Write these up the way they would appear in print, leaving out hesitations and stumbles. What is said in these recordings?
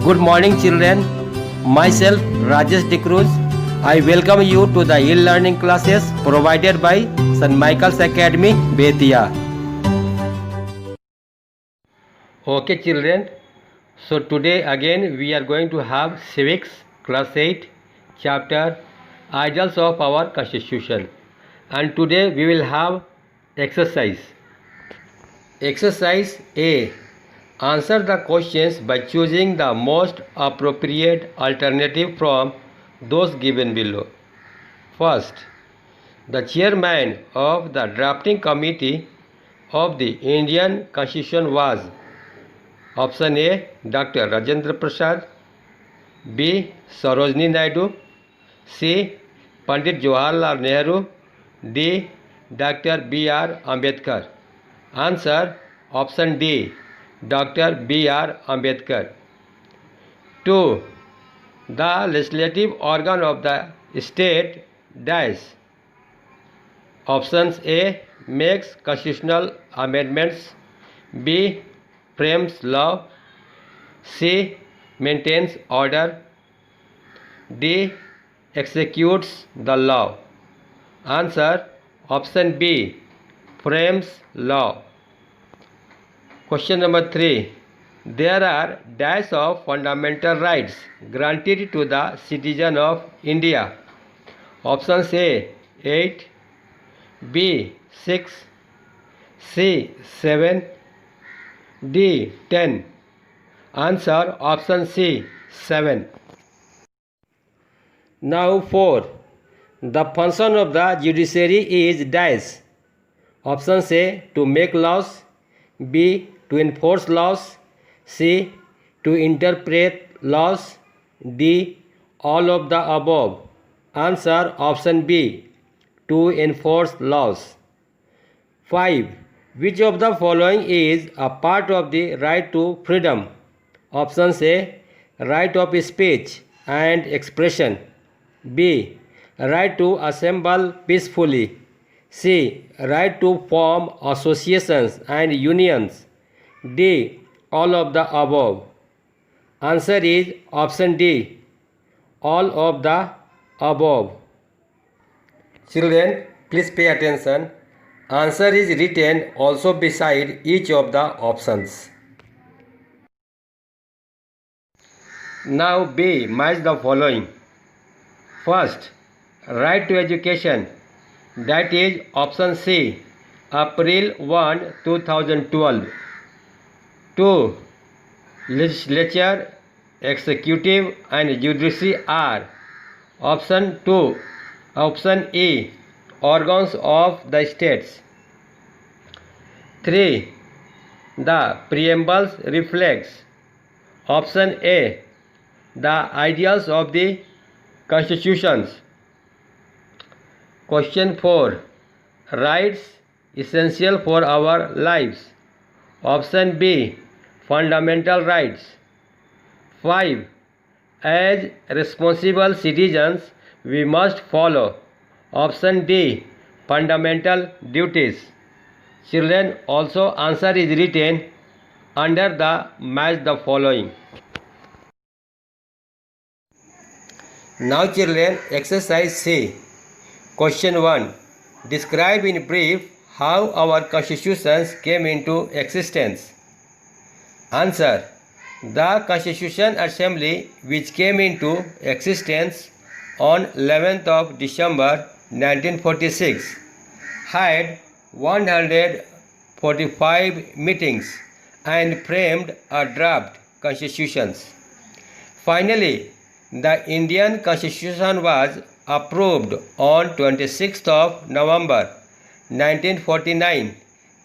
Good morning, children. Myself, Rajesh Dikruz. I welcome you to the e-learning classes provided by St. Michael's Academy, Betia. Okay, children. So today again we are going to have civics class 8 chapter ideals of our constitution, and today we will have exercise. Exercise A. Answer the questions by choosing the most appropriate alternative from those given below. First, the chairman of the drafting committee of the Indian Constitution was option A. Dr. Rajendra Prasad, B. Sarojini Naidu, C. Pandit Jawaharlal Nehru, D. Dr. B.R. Ambedkar. Answer option D. Dr. B.R. Ambedkar. 2. The legislative organ of the state dash. Options A. Makes constitutional amendments, B. Frames law, C. Maintains order, D. Executes the law. Answer option B. Frames law. Question number 3. There are dash of fundamental rights granted to the citizen of India. Options A. 8, B. 6, C. 7, D. 10. Answer option C. 7. Now 4. The function of the judiciary is dash. Options A. To make laws, B. To enforce laws, C. To interpret laws, D. All of the above. Answer option B. To enforce laws. 5. Which of the following is a part of the right to freedom? Options A. Right of speech and expression, B. Right to assemble peacefully, C. Right to form associations and unions, D. All of the above. Answer is option D. All of the above. Children, please pay attention. Answer is written also beside each of the options. Now B. Match the following. First, right to education. That is option C. April 1, 2012. 2. Legislature, executive and judiciary are option 2. Option E. Organs of the states. 3. The preamble reflects option A. The ideals of the constitutions. Question 4. Rights essential for our lives. Option B. Fundamental rights. 5. As responsible citizens, we must follow option D. Fundamental duties. Children, also answer is written under the match the following. Now children, exercise C. Question 1. Describe in brief how our constitutions came into existence. Answer. The Constitution Assembly, which came into existence on 11th of December 1946, had 145 meetings and framed a draft constitutions. Finally, the Indian Constitution was approved on 26th of November 1949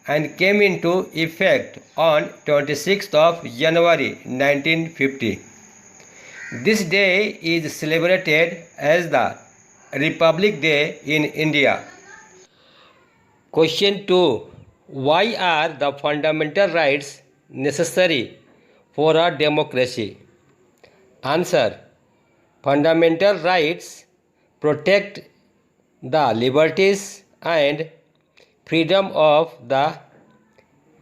and came into effect on 26th of January 1950. This day is celebrated as the Republic Day in India. Question 2. Why are the fundamental rights necessary for a democracy? Answer. Fundamental rights protect the liberties and freedom of the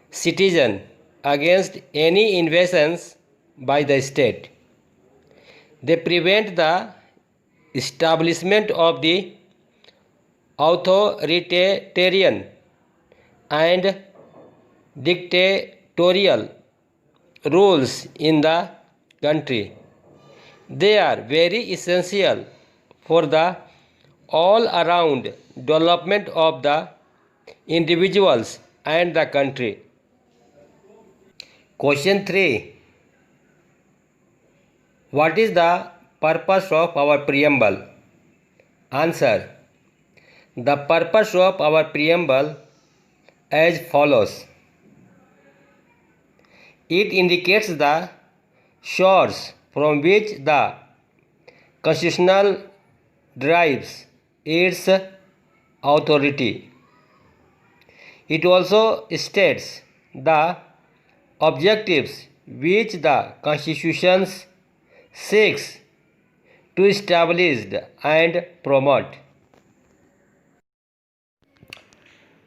citizen against any invasions by the state. They prevent the establishment of the authoritarian and dictatorial rules in the country. They are very essential for the all-around development of the individuals and the country. Question 3. What is the purpose of our preamble? Answer. The purpose of our preamble as follows. It indicates the source from which the Constitution derives its authority. It also states the objectives which the Constitution seeks to establish and promote.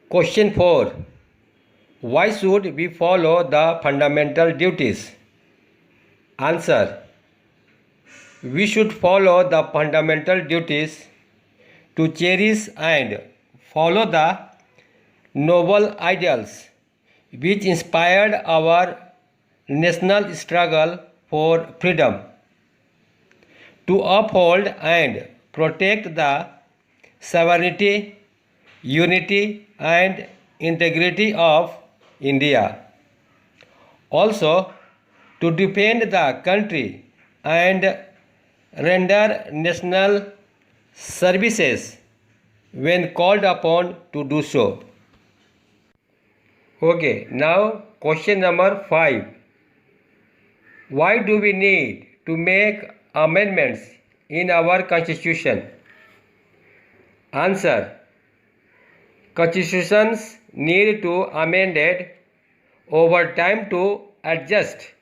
Question 4. Why should we follow the fundamental duties? Answer. We should follow the fundamental duties to cherish and follow the noble ideals which inspired our national struggle for freedom, to uphold and protect the sovereignty, unity, and integrity of India. Also, to defend the country and render national services when called upon to do so. Okay, now question number 5. Why do we need to make amendments in our Constitution? Answer. Constitutions need to amended over time to adjust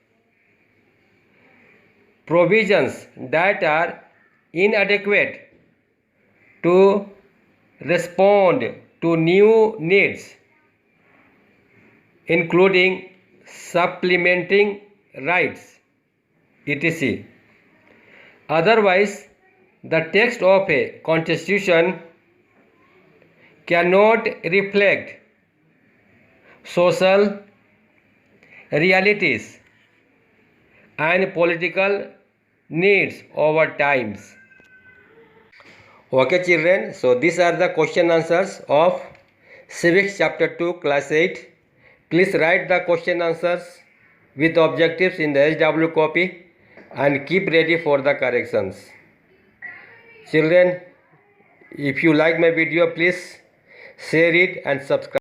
provisions that are inadequate to respond to new needs, including supplementing rights, etc. Otherwise, the text of a constitution cannot reflect social realities and political needs over times. Okay children, so these are the question answers of Civics chapter 2 class 8. Please write the question answers with objectives in the SW copy and keep ready for the corrections. Children, if you like my video, please share it and subscribe.